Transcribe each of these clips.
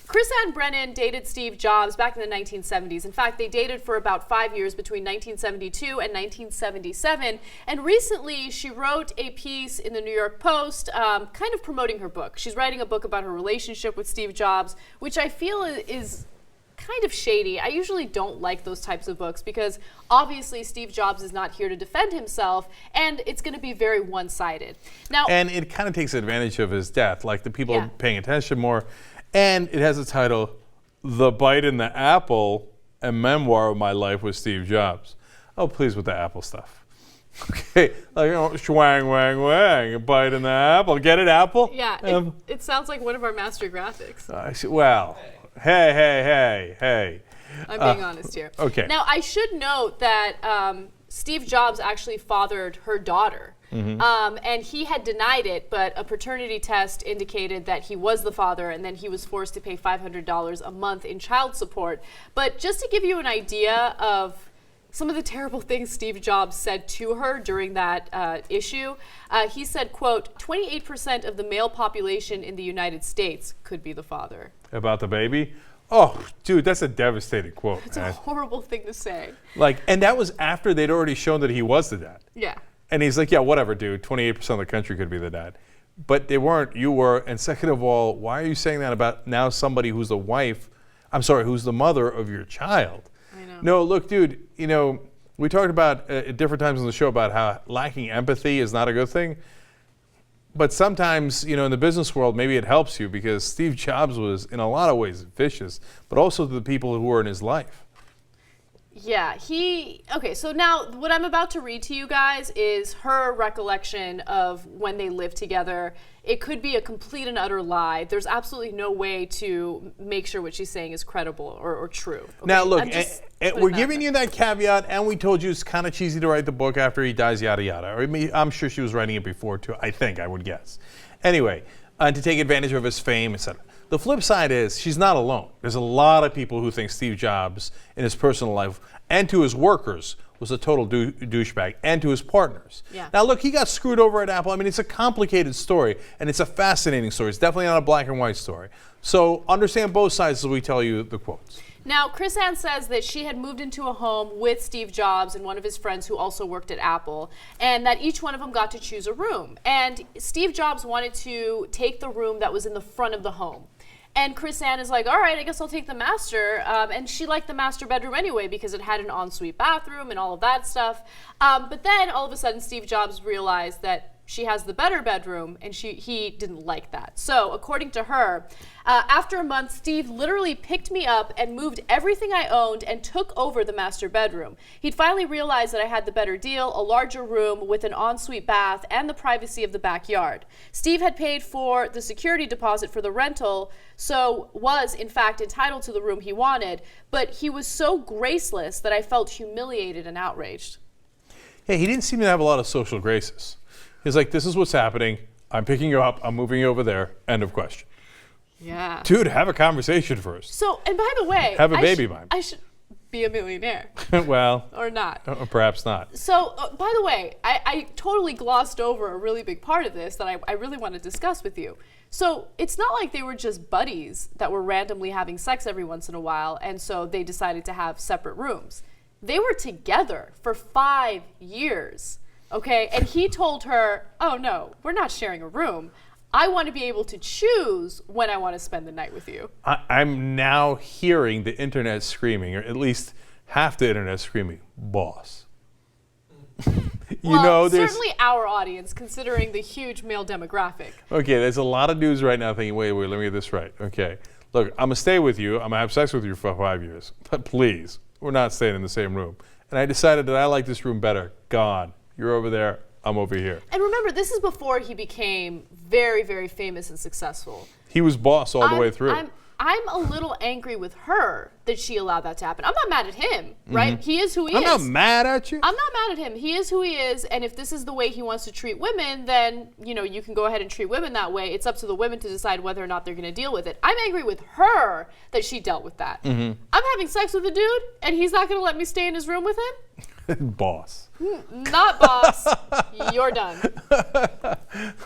Chrisann Brennan dated Steve Jobs back in the 1970s. In fact, they dated for about 5 years between 1972 and 1977. And recently, she wrote a piece in the New York Post kind of promoting her book. She's writing a book about her relationship with Steve Jobs, which I feel is kind of shady. I usually don't like those types of books because obviously Steve Jobs is not here to defend himself, and it's going to be very one-sided. Now, and it kind of takes advantage of his death, like the people are paying attention more. And it has a title, The Bite in the Apple, a memoir of my life with Steve Jobs. Oh, please with the Apple stuff. Okay, like, swang, wang, wang, a bite in the apple. Get it, Apple? Yeah, it sounds like one of our master graphics. Well, hey. I'm being honest here. Okay. Now, I should note that Steve Jobs actually fathered her daughter. And he had denied it, but a paternity test indicated that he was the father, and then he was forced to pay $500 a month in child support. But just to give you an idea of some of the terrible things Steve Jobs said to her during that issue, he said, quote, 28% of the male population in the United States could be the father. About the baby? Oh, dude, that's a devastating quote. It's a horrible thing to say. Like, and that was after they'd already shown that he was the dad. Yeah. And he's like, yeah, whatever, dude. 28% of the country could be the dad. But they weren't. You were. And second of all, why are you saying that about now somebody who's the wife, who's the mother of your child? I know. No, look, dude, we talked about at different times on the show about how lacking empathy is not a good thing. But sometimes, in the business world, maybe it helps you because Steve Jobs was, in a lot of ways, vicious, but also to the people who were in his life. Yeah, okay, so now what I'm about to read to you guys is her recollection of when they lived together. It could be a complete and utter lie. There's absolutely no way to make sure what she's saying is credible or true. Okay? Now, look, we're giving you that caveat, and we told you it's kind of cheesy to write the book after he dies, yada, yada. I'm sure she was writing it before, too, I would guess. Anyway, to take advantage of his fame, etc. The flip side is she's not alone. There's a lot of people who think Steve Jobs in his personal life and to his workers was a total douchebag, and to his partners. Yeah. Now look, he got screwed over at Apple. I mean, it's a complicated story, and it's a fascinating story. It's definitely not a black and white story. So understand both sides as we tell you the quotes. Now, Chrisann says that she had moved into a home with Steve Jobs and one of his friends who also worked at Apple, and that each one of them got to choose a room. And Steve Jobs wanted to take the room that was in the front of the home. And Chrisann is like, all right, I guess I'll take the master. And she liked the master bedroom anyway because it had an ensuite bathroom and all of that stuff. But then all of a sudden, Steve Jobs realized that she has the better bedroom, and he didn't like that. So according to her, after a month, Steve literally picked me up and moved everything I owned and took over the master bedroom. He'd finally realized that I had the better deal, a larger room with an ensuite bath and the privacy of the backyard. Steve had paid for the security deposit for the rental, so was, in fact, entitled to the room he wanted, but he was so graceless that I felt humiliated and outraged. Yeah, he didn't seem to have a lot of social graces. He's like, this is what's happening. I'm picking you up. I'm moving you over there. End of question. Yeah. Dude, have a conversation first. So, and by the way, have a baby mime. I should be a millionaire. Well. Or not. Or perhaps not. So, by the way, I totally glossed over a really big part of this that I really want to discuss with you. So, it's not like they were just buddies that were randomly having sex every once in a while, and so they decided to have separate rooms. They were together for 5 years. Okay, and he told her, oh no, we're not sharing a room. I want to be able to choose when I want to spend the night with you. I'm now hearing the internet screaming, or at least half the internet screaming, boss. Certainly our audience, considering the huge male demographic. Okay, there's a lot of dudes right now thinking, wait, let me get this right. Okay, look, I'm going to stay with you. I'm going to have sex with you for 5 years. But please, we're not staying in the same room. And I decided that I like this room better. Gone. You're over there, I'm over here. And remember, this is before he became very, very famous and successful. He was boss all the way through. I'm a little angry with her that she allowed that to happen. I'm not mad at him, right? Mm-hmm. He is who he is. is. I'm not mad at you. I'm not mad at him. He is who he is, and if this is the way he wants to treat women, then, you can go ahead and treat women that way. It's up to the women to decide whether or not they're going to deal with it. I'm angry with her that she dealt with that. Mm-hmm. I'm having sex with a dude, and he's not going to let me stay in his room with him? Boss. Not boss. You're done.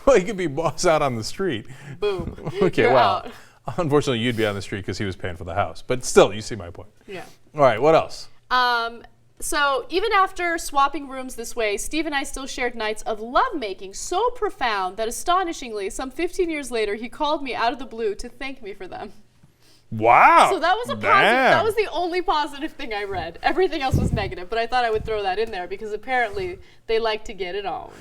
Well, he could be boss out on the street. Boom. Okay, You're well, out. Unfortunately, you'd be on the street because he was paying for the house. But still, you see my point. Yeah. All right, what else? So even after swapping rooms this way, Steve and I still shared nights of lovemaking so profound that astonishingly, some 15 years later, he called me out of the blue to thank me for them. Wow. So that was a positive. That was the only positive thing I read. Everything else was negative, but I thought I would throw that in there because apparently they like to get it on.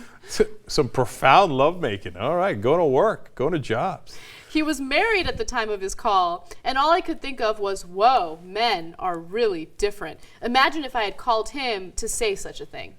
Some profound lovemaking. All right, going to work, going to jobs. He was married at the time of his call, and all I could think of was, whoa, men are really different. Imagine if I had called him to say such a thing.